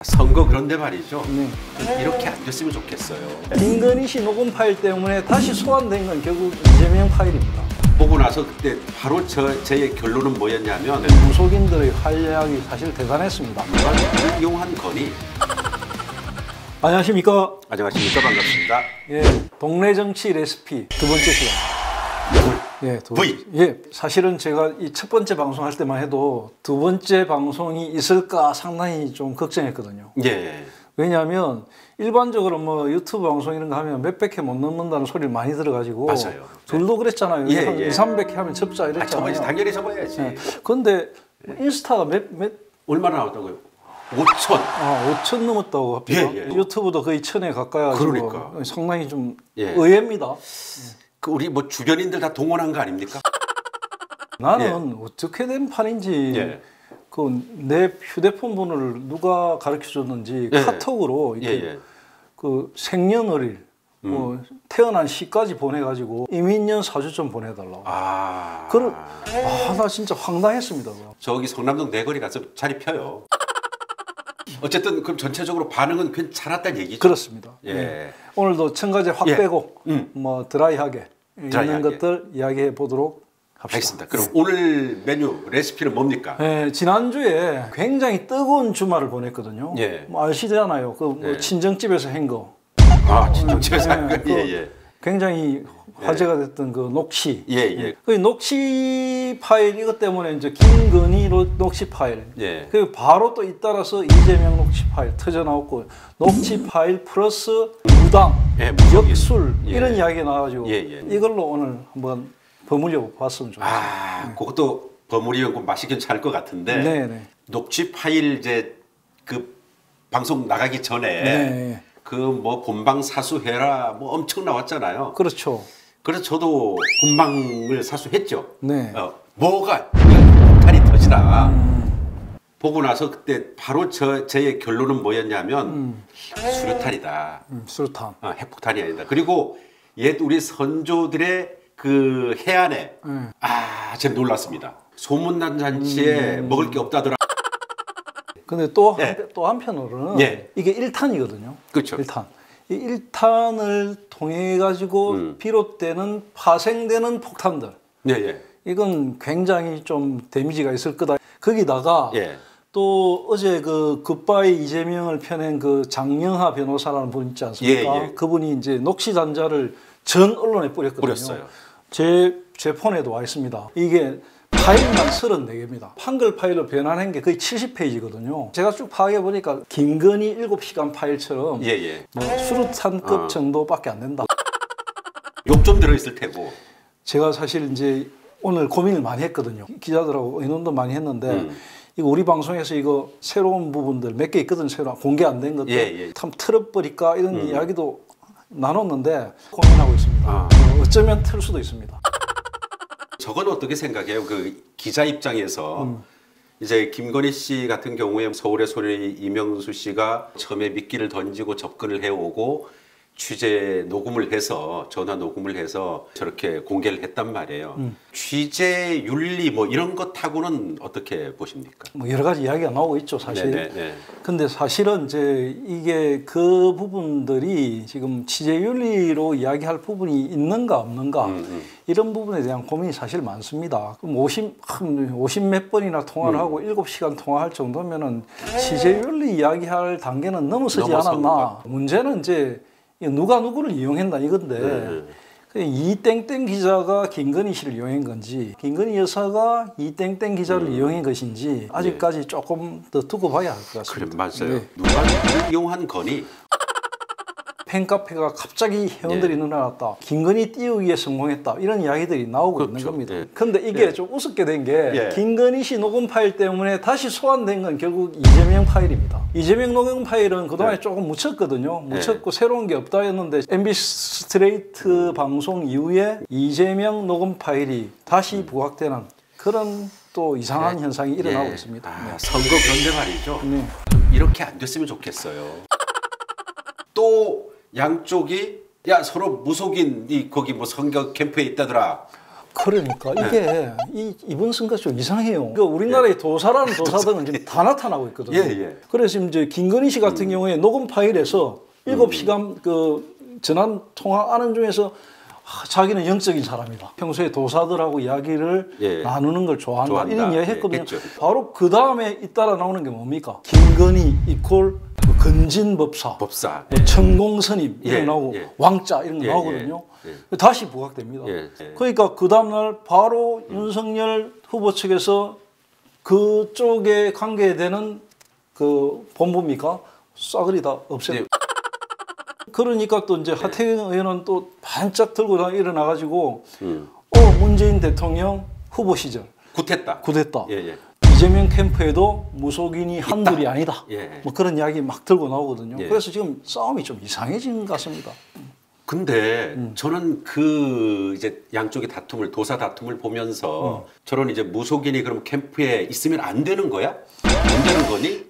선거 그런데 말이죠. 네. 이렇게 안 됐으면 좋겠어요. 김건희 씨 녹음 파일 때문에 다시 소환된 건 결국 이재명 파일입니다. 보고 나서 그때 바로 저의 결론은 뭐였냐면 무속인들의 활약이 사실 대단했습니다. 누가 이용한 거니? 안녕하십니까? 안녕하십니까? 반갑습니다. 예, 동네 정치 레시피 두 번째 시간. 예, V. 예, 사실은 제가 이 첫 번째 방송할 때만 해도 두 번째 방송이 있을까 상당히 좀 걱정했거든요. 예. 왜냐하면 일반적으로 뭐 유튜브 방송 이런 거 하면 몇백 회 못 넘는다는 소리를 많이 들어가지고 맞아요. 둘도 그랬잖아요. 예, 한 예. 2, 300회 하면 접자 이랬잖아요. 접어야지. 당연히 접어야지. 예. 그런데 인스타가 얼마나 나왔다고요? 5천. 아, 5천 넘었다고 합니다. 예, 예. 유튜브도 거의 1000에 가까이 가지고 그러니까. 상당히 좀 예. 의외입니다. 그 우리 뭐 주변인들 다 동원한 거 아닙니까? 나는 어떻게 된 판인지 예. 그 내 휴대폰 번호를 누가 가르쳐 줬는지 예. 카톡으로 이렇게 예, 예. 그 생년월일 뭐 태어난 시까지 보내가지고 이민년 사주 좀 보내달라고. 아. 나 진짜 황당했습니다. 저기 성남동 내거리 가서 자리 펴요. 어쨌든 그럼 전체적으로 반응은 괜찮았다는 얘기죠. 그렇습니다. 예. 네. 오늘도 첨가제 확 예. 빼고 뭐 드라이하게 있는 드라이하게. 것들 이야기해 보도록 합시다. 알겠습니다. 그럼 오늘 메뉴 레시피는 뭡니까? 네, 지난주에 굉장히 뜨거운 주말을 보냈거든요. 예. 뭐 아시잖아요. 그 뭐 예. 친정집에서 한 거. 아, 친정집에서 한 거. 그 예. 굉장히 화제가 됐던 그 녹취. 예, 예. 그 녹취 파일 이것 때문에 이제 김건희 녹취 파일. 예. 그 바로 또 잇따라서 이재명 녹취 파일 터져 나왔고 녹취 파일 플러스 무당, 예, 무속인. 역술 예. 이런 이야기가 나와가지고 예, 예. 이걸로 오늘 한번 버무려 봤으면 좋겠어요. 아, 그것도 버무리면 맛이 괜찮을 것 같은데. 네네. 녹취 파일 이제 그 방송 나가기 전에 네. 그 뭐 본방 사수해라 뭐 엄청 나왔잖아요. 그렇죠. 그래서 저도 본방을 사수했죠. 네. 뭐가 폭탄이 터지나. 보고 나서 그때 바로 저의 결론은 뭐였냐면 수류탄이다. 수류탄. 핵폭탄이 아니다. 그리고 옛 우리 선조들의 그 해안에 제가 놀랐습니다. 소문난 잔치에 먹을 게 없다더라. 근데 또, 예. 또 한편으로는 예. 이게 1탄이거든요. 그렇죠. 1탄. 이 1탄을 통해 가지고 비롯되는 파생되는 폭탄들. 예, 예. 이건 굉장히 좀 데미지가 있을 거다. 거기다가 예. 또 어제 그 굿바이 이재명을 펴낸 그 장영하 변호사라는 분 있지 않습니까? 예, 예. 그분이 이제 녹취 단자를 전 언론에 뿌렸거든요. 뿌렸어요. 제 폰에도 와 있습니다. 이게 파일만 34개입니다. 한글 파일로 변환한 게 거의 70페이지거든요. 제가 쭉 파악해 보니까 김건희 7시간 파일처럼 예, 예. 뭐 수류탄급 정도밖에 안 된다. 욕 좀 들어있을 테고. 제가 사실 이제 오늘 고민을 많이 했거든요. 기자들하고 의논도 많이 했는데 이거 우리 방송에서 이거 새로운 부분들 몇 개 있거든. 새로 공개 안 된 것들 예, 예. 참 틀어버릴까 이런 이야기도 나눴는데 고민하고 있습니다. 어쩌면 틀 수도 있습니다. 저건 어떻게 생각해요? 그 기자 입장에서 이제 김건희 씨 같은 경우에 서울의 소리 이명수 씨가 처음에 미끼를 던지고 접근을 해오고 취재 녹음을 해서 전화 녹음을 해서 저렇게 공개를 했단 말이에요. 취재 윤리 뭐 이런 것하고는 어떻게 보십니까? 뭐 여러 가지 이야기가 나오고 있죠, 사실. 네네. 근데 사실은 이제 이게 그 부분들이 지금 취재윤리로 이야기할 부분이 있는가 없는가 이런 부분에 대한 고민이 사실 많습니다. 그럼 50 몇 번이나 통화를 하고 7시간 통화할 정도면은 취재윤리 이야기할 단계는 넘어서지 않았나. 문제는 이제 누가 누구를 이용했나 이건데 이땡땡 기자가 김건희 씨를 이용한 건지 김건희 여사가 이땡땡 기자를 이용한 것인지 아직까지 조금 더 두고 봐야 할 것 그래 같습니다. 맞아요. 네. 누가 누구를 이용한 거니? 팬카페가 갑자기 회원들이 늘어났다. 김건희 띄우기 위해 성공했다. 이런 이야기들이 나오고 있는 겁니다. 예. 근데 이게 좀 우습게 된 게 예. 김건희 씨 녹음 파일 때문에 다시 소환된 건 결국 이재명 파일입니다. 이재명 녹음 파일은 그동안에 조금 묻혔거든요. 묻혔고 새로운 게 없다 했는데 MBC 스트레이트 방송 이후에 이재명 녹음 파일이 다시 부각되는 그런 또 이상한 현상이 일어나고 있습니다. 선거 그런데 말이죠. 네. 좀 이렇게 안 됐으면 좋겠어요. 또 양쪽이 야 서로 무속인이 거기 뭐 선거 캠프에 있다더라. 그러니까 이게 이번 선거 좀 이상해요. 그러니까 우리나라의 도사라는 도사들은 지금 다 나타나고 있거든요. 그래서 이제 김건희 씨 같은 경우에 녹음 파일에서 7시간 그 전화 통화하는 중에서 자기는 영적인 사람이다. 평소에 도사들하고 이야기를 나누는 걸 좋아한다. 이런 이야기 했거든요. 바로 그 다음에 잇따라 나오는 게 뭡니까? 김건희 이퀄 건진법사, 뭐 천공스님 이런 거 나오고 왕자 이런 거 나오거든요. 다시 부각됩니다. 그러니까 그 다음날 바로 윤석열 후보 측에서 그쪽에 관계되는 그 본부입니까? 싸그리 다 없애요. 그러니까 또 이제 하태경 의원은 또 반짝 들고 일어나가지고 문재인 대통령 후보 시절 굿했다. 이재명 캠프에도 무속인이 한둘이 아니다. 뭐 그런 이야기 막 들고 나오거든요. 그래서 지금 싸움이 좀 이상해진 것 같습니다. 근데 저는 그 이제 양쪽의 다툼을 도사 다툼을 보면서 저런 이제 무속인이 그럼 캠프에 있으면 안 되는 거야? 안 되는 거니?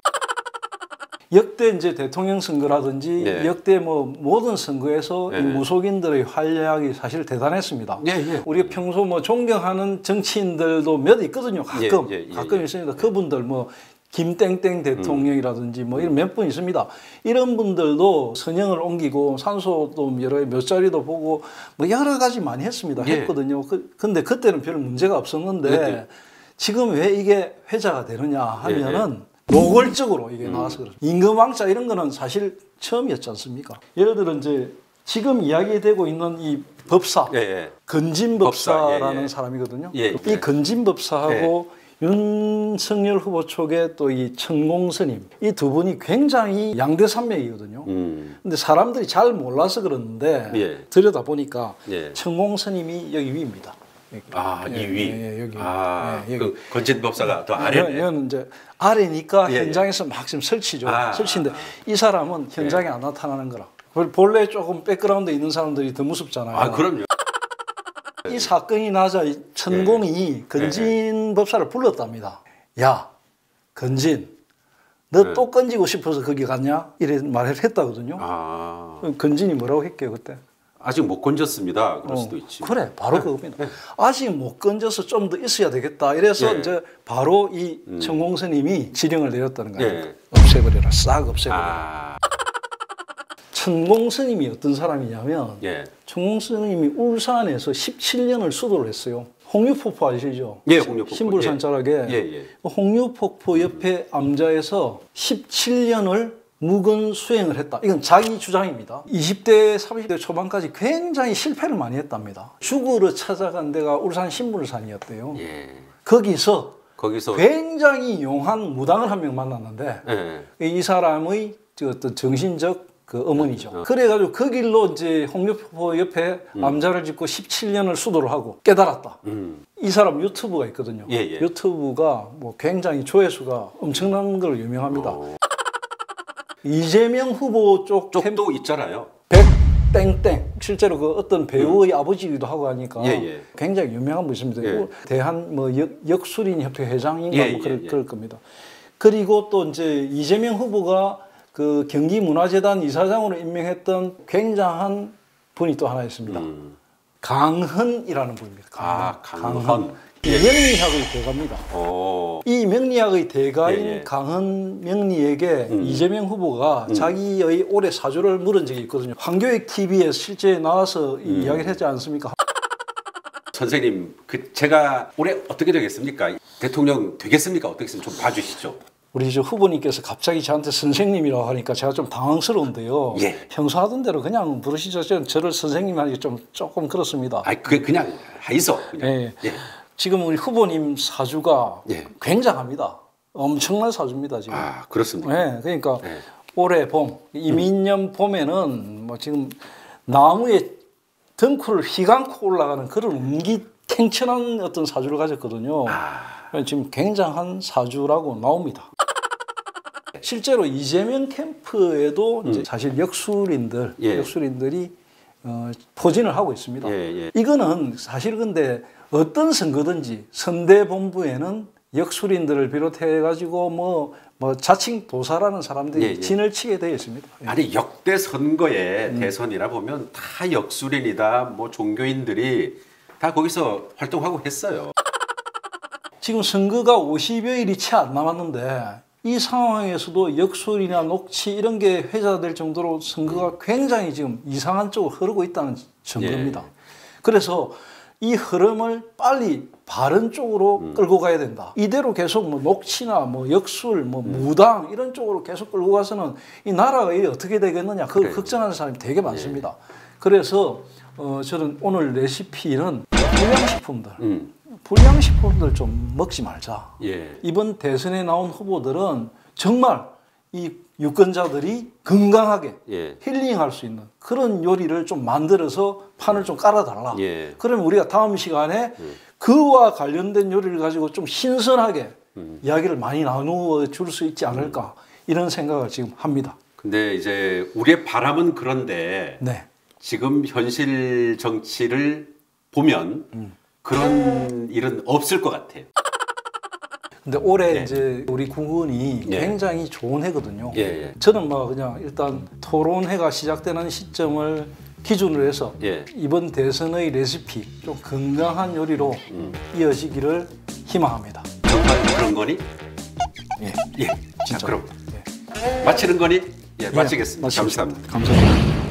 역대 이제 대통령 선거라든지 역대 뭐 모든 선거에서 이 무속인들의 활약이 사실 대단했습니다. 우리가 평소 뭐 존경하는 정치인들도 몇 있거든요. 가끔 있습니다. 그분들 뭐 김땡땡 대통령이라든지 뭐 이런 몇 분 있습니다. 이런 분들도 선영을 옮기고 산소도 여러 몇 자리도 보고 뭐 여러 가지 많이 했습니다. 했거든요. 근데 그때는 별 문제가 없었는데 지금 왜 이게 회자가 되느냐 하면은 노골적으로 이게 나와서 그렇죠. 임금왕자 이런 거는 사실 처음이었지 않습니까? 예를 들어 이제 지금 이야기되고 있는 이 법사, 건진법사라는 사람이거든요. 이 건진법사하고 윤석열 후보 쪽에 또 이 천공스님 이 두 분이 굉장히 양대산맥이거든요. 근데 사람들이 잘 몰라서 그러는데 들여다보니까 천공스님이 여기 위입니다. 이 위. 여기. 여기. 그 건진법사가 더 아래네. 얘는 이제 아래니까 현장에서 막 지금 설치죠. 설치인데 이 사람은 현장에 안 나타나는 거라. 본래 조금 백그라운드에 있는 사람들이 더 무섭잖아요. 그럼요. 이 사건이 나자 천공이 건진법사를 불렀답니다. 야, 건진, 너 또 건지고 싶어서 거기 갔냐? 이래 말을 했다거든요. 건진이 뭐라고 했게요 그때? 아직 못 건졌습니다. 그럴 수도 있지. 그래, 바로 그겁니다. 아직 못 건져서 좀 더 있어야 되겠다. 이래서 이제 바로 이 천공스님이 지령을 내렸다는 거예요. 없애버려라, 싹 없애버려라. 천공스님이 어떤 사람이냐면 천공스님이 울산에서 17년을 수도를 했어요. 홍유폭포 아시죠? 홍유폭포. 신불산 자락에 홍유폭포 옆에 암자에서 17년을 묵은 수행을 했다. 이건 자기 주장입니다. 20대, 30대 초반까지 굉장히 실패를 많이 했답니다. 죽으러 찾아간 데가 울산 신불산이었대요. 거기서 굉장히 용한 무당을 한 명 만났는데 이 사람의 어떤 정신적 그 어머니죠. 그래가지고 그 길로 이제 홍유폭포 옆에 암자를 짓고 17년을 수도를 하고 깨달았다. 이 사람 유튜브가 있거든요. 유튜브가 뭐 굉장히 조회수가 엄청난 걸로 유명합니다. 이재명 후보 쪽도 있잖아요. 백땡땡 실제로 그 어떤 배우의 아버지이기도 하고 하니까 굉장히 유명한 분 있습니다. 대한 뭐 역술인 협회 회장인가 뭐 그럴 겁니다. 그리고 또 이제 이재명 후보가 그 경기문화재단 이사장으로 임명했던 굉장한 분이 또 하나 있습니다. 강헌이라는 분입니다. 강헌. 명리학의 대가입니다. 이 명리학의 대가인 강헌 명리에게 이재명 후보가 자기의 올해 사주를 물은 적이 있거든요. 황교익 TV에 실제 나와서 이야기를 했지 않습니까? 선생님, 제가 올해 어떻게 되겠습니까? 대통령 되겠습니까? 어떻겠습니까? 좀 봐주시죠. 우리 후보님께서 갑자기 저한테 선생님이라고 하니까 제가 좀 당황스러운데요. 평소 하던 대로 그냥 부르시죠. 저를 선생님 하기 조금 그렇습니다. 그게 그냥 하이소. 지금 우리 후보님 사주가 굉장합니다. 엄청난 사주입니다, 지금. 그렇습니까? 그러니까 올해 봄, 이민년 봄에는 뭐 지금 나무에 덩쿨을 휘감고 올라가는 그런 운기탱천한 어떤 사주를 가졌거든요. 지금 굉장한 사주라고 나옵니다. 실제로 이재명 캠프에도 이제 사실 역술인들이 포진을 하고 있습니다. 이거는 사실 근데 어떤 선거든지 선대본부에는 역술인들을 비롯해 가지고 뭐 자칭 도사라는 사람들이 진을 치게 되어 있습니다. 아니 역대 선거에 대선이라 보면 다 역술인이다, 뭐 종교인들이 다 다 거기서 활동하고 했어요. 지금 선거가 50여일이 채 안 남았는데 이 상황에서도 역술이나 녹취 이런 게 회자될 정도로 선거가 굉장히 지금 이상한 쪽으로 흐르고 있다는 증거입니다. 예. 그래서 이 흐름을 빨리 바른 쪽으로 끌고 가야 된다. 이대로 계속 뭐 녹취나 뭐 역술, 뭐 무당 이런 쪽으로 계속 끌고 가서는 이 나라가 어떻게 되겠느냐 그걸 걱정하는 사람이 되게 많습니다. 그래서 저는 오늘 레시피는 불량식품들 좀 먹지 말자. 예. 이번 대선에 나온 후보들은 정말 이 유권자들이 건강하게 예. 힐링할 수 있는 그런 요리를 좀 만들어서 판을 좀 깔아달라. 예. 그러면 우리가 다음 시간에 그와 관련된 요리를 가지고 좀 신선하게 이야기를 많이 나누어 줄 수 있지 않을까 이런 생각을 지금 합니다. 근데 이제 우리의 바람은 그런데 네. 지금 현실 정치를 보면 그런 일은 없을 것 같아요. 근데 올해 예. 이제 우리 국은이 예. 굉장히 좋은 해거든요. 예, 예. 저는 뭐 그냥 일단 토론회가 시작되는 시점을 기준으로 해서 예. 이번 대선의 레시피 좀 건강한 요리로 이어지기를 희망합니다. 정말 그런 거니? 예. 예. 자, 진짜. 그럼 마치는 거니? 예, 마치겠습니다. 마치겠습니다. 감사합니다. 감사합니다.